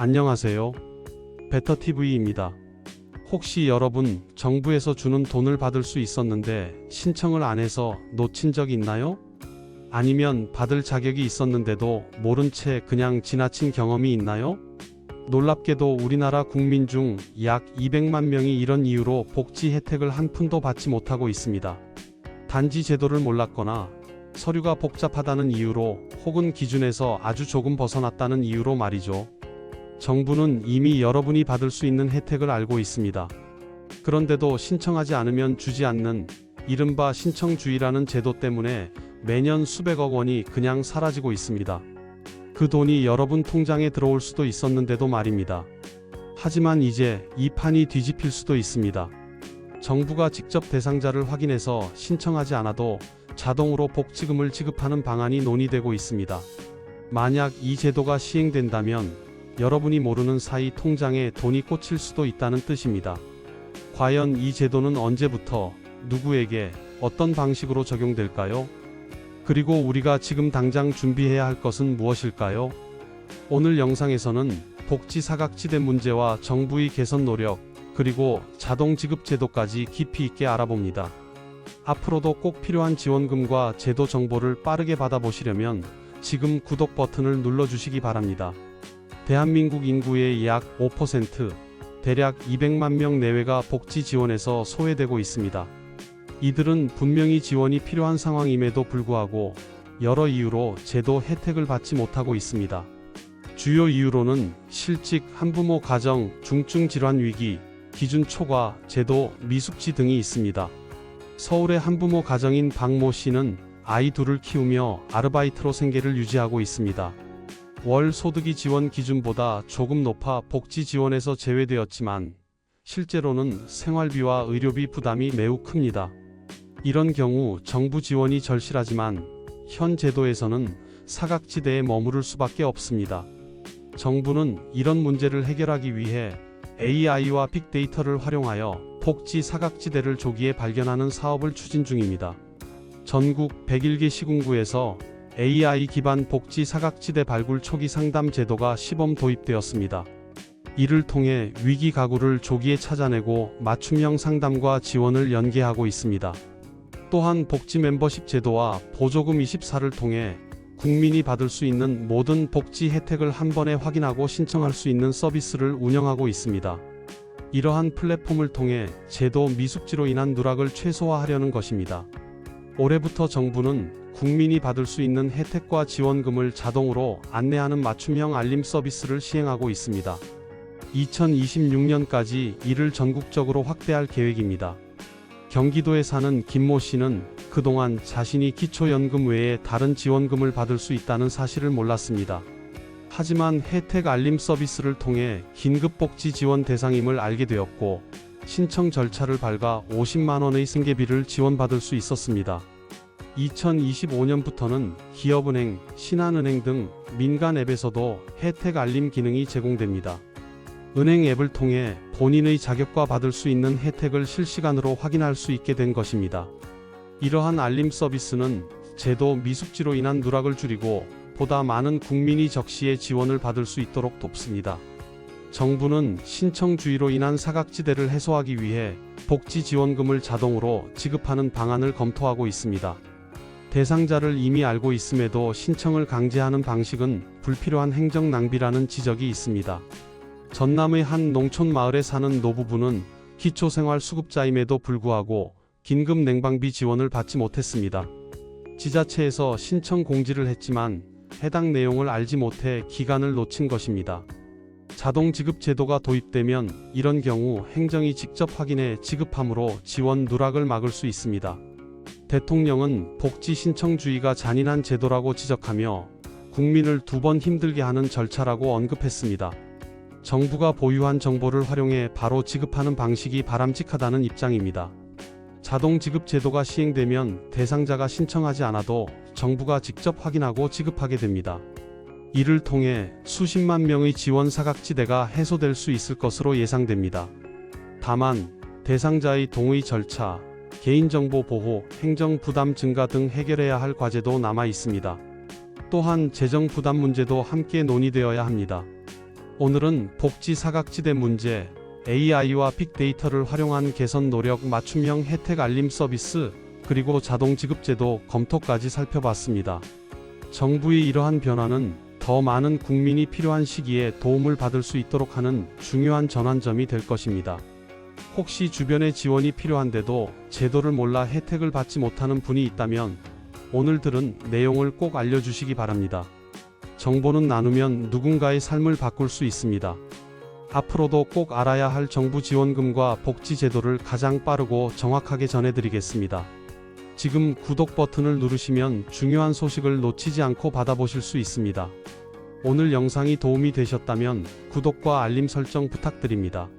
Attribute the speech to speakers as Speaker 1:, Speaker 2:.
Speaker 1: 안녕하세요. 베터TV입니다. 혹시 여러분 정부에서 주는 돈을 받을 수 있었는데 신청을 안 해서 놓친 적 있나요? 아니면 받을 자격이 있었는데도 모른 채 그냥 지나친 경험이 있나요? 놀랍게도 우리나라 국민 중 약 200만 명이 이런 이유로 복지 혜택을 한 푼도 받지 못하고 있습니다. 단지 제도를 몰랐거나 서류가 복잡하다는 이유로 혹은 기준에서 아주 조금 벗어났다는 이유로 말이죠. 정부는 이미 여러분이 받을 수 있는 혜택을 알고 있습니다. 그런데도 신청하지 않으면 주지 않는 이른바 신청주의라는 제도 때문에 매년 수백억 원이 그냥 사라지고 있습니다. 그 돈이 여러분 통장에 들어올 수도 있었는데도 말입니다. 하지만 이제 이 판이 뒤집힐 수도 있습니다. 정부가 직접 대상자를 확인해서 신청하지 않아도 자동으로 복지금을 지급하는 방안이 논의되고 있습니다. 만약 이 제도가 시행된다면 여러분이 모르는 사이 통장에 돈이 꽂힐 수도 있다는 뜻입니다. 과연 이 제도는 언제부터 누구에게 어떤 방식으로 적용될까요? 그리고 우리가 지금 당장 준비해야 할 것은 무엇일까요? 오늘 영상에서는 복지 사각지대 문제와 정부의 개선 노력, 그리고 자동 지급 제도까지 깊이 있게 알아봅니다. 앞으로도 꼭 필요한 지원금과 제도 정보를 빠르게 받아보시려면 지금 구독 버튼을 눌러주시기 바랍니다. 대한민국 인구의 약 5%, 대략 200만 명 내외가 복지 지원에서 소외되고 있습니다. 이들은 분명히 지원이 필요한 상황임에도 불구하고 여러 이유로 제도 혜택을 받지 못하고 있습니다. 주요 이유로는 실직, 한부모 가정, 중증 질환 위기, 기준 초과, 제도 미숙지 등이 있습니다. 서울의 한부모 가정인 박모 씨는 아이 둘을 키우며 아르바이트로 생계를 유지하고 있습니다. 월 소득이 지원 기준보다 조금 높아 복지 지원에서 제외되었지만 실제로는 생활비와 의료비 부담이 매우 큽니다. 이런 경우 정부 지원이 절실하지만 현 제도에서는 사각지대에 머무를 수밖에 없습니다. 정부는 이런 문제를 해결하기 위해 AI와 빅데이터를 활용하여 복지 사각지대를 조기에 발견하는 사업을 추진 중입니다. 전국 101개 시군구에서 AI 기반 복지 사각지대 발굴 초기 상담 제도가 시범 도입되었습니다. 이를 통해 위기 가구를 조기에 찾아내고 맞춤형 상담과 지원을 연계하고 있습니다. 또한 복지 멤버십 제도와 보조금 24를 통해 국민이 받을 수 있는 모든 복지 혜택을 한 번에 확인하고 신청할 수 있는 서비스를 운영하고 있습니다. 이러한 플랫폼을 통해 제도 미숙지로 인한 누락을 최소화하려는 것입니다. 올해부터 정부는 국민이 받을 수 있는 혜택과 지원금을 자동으로 안내하는 맞춤형 알림 서비스를 시행하고 있습니다. 2026년까지 이를 전국적으로 확대할 계획입니다. 경기도에 사는 김모 씨는 그동안 자신이 기초연금 외에 다른 지원금을 받을 수 있다는 사실을 몰랐습니다. 하지만 혜택 알림 서비스를 통해 긴급복지 지원 대상임을 알게 되었고 신청 절차를 밟아 50만 원의 승계비를 지원받을 수 있었습니다. 2025년부터는 기업은행, 신한은행 등 민간 앱에서도 혜택 알림 기능이 제공됩니다. 은행 앱을 통해 본인의 자격과 받을 수 있는 혜택을 실시간으로 확인할 수 있게 된 것입니다. 이러한 알림 서비스는 제도 미숙지로 인한 누락을 줄이고 보다 많은 국민이 적시에 지원을 받을 수 있도록 돕습니다. 정부는 신청주의로 인한 사각지대를 해소하기 위해 복지 지원금을 자동으로 지급하는 방안을 검토하고 있습니다. 대상자를 이미 알고 있음에도 신청을 강제하는 방식은 불필요한 행정 낭비라는 지적이 있습니다. 전남의 한 농촌 마을에 사는 노부부는 기초생활수급자임에도 불구하고 긴급 냉방비 지원을 받지 못했습니다. 지자체에서 신청 공지를 했지만 해당 내용을 알지 못해 기간을 놓친 것입니다. 자동 지급 제도가 도입되면 이런 경우 행정이 직접 확인해 지급함으로 지원 누락을 막을 수 있습니다. 대통령은 복지 신청주의가 잔인한 제도라고 지적하며 국민을 두 번 힘들게 하는 절차라고 언급했습니다. 정부가 보유한 정보를 활용해 바로 지급하는 방식이 바람직하다는 입장입니다. 자동 지급 제도가 시행되면 대상자가 신청하지 않아도 정부가 직접 확인하고 지급하게 됩니다. 이를 통해 수십만 명의 지원 사각지대가 해소될 수 있을 것으로 예상됩니다. 다만 대상자의 동의 절차, 개인정보 보호, 행정 부담 증가 등 해결해야 할 과제도 남아 있습니다. 또한 재정 부담 문제도 함께 논의되어야 합니다. 오늘은 복지 사각지대 문제, AI와 빅데이터를 활용한 개선 노력, 맞춤형 혜택 알림 서비스, 그리고 자동 지급제도 검토까지 살펴봤습니다. 정부의 이러한 변화는 더 많은 국민이 필요한 시기에 도움을 받을 수 있도록 하는 중요한 전환점이 될 것입니다. 혹시 주변에 지원이 필요한데도 제도를 몰라 혜택을 받지 못하는 분이 있다면 오늘 들은 내용을 꼭 알려주시기 바랍니다. 정보는 나누면 누군가의 삶을 바꿀 수 있습니다. 앞으로도 꼭 알아야 할 정부 지원금과 복지 제도를 가장 빠르고 정확하게 전해드리겠습니다. 지금 구독 버튼을 누르시면 중요한 소식을 놓치지 않고 받아보실 수 있습니다. 오늘 영상이 도움이 되셨다면 구독과 알림 설정 부탁드립니다.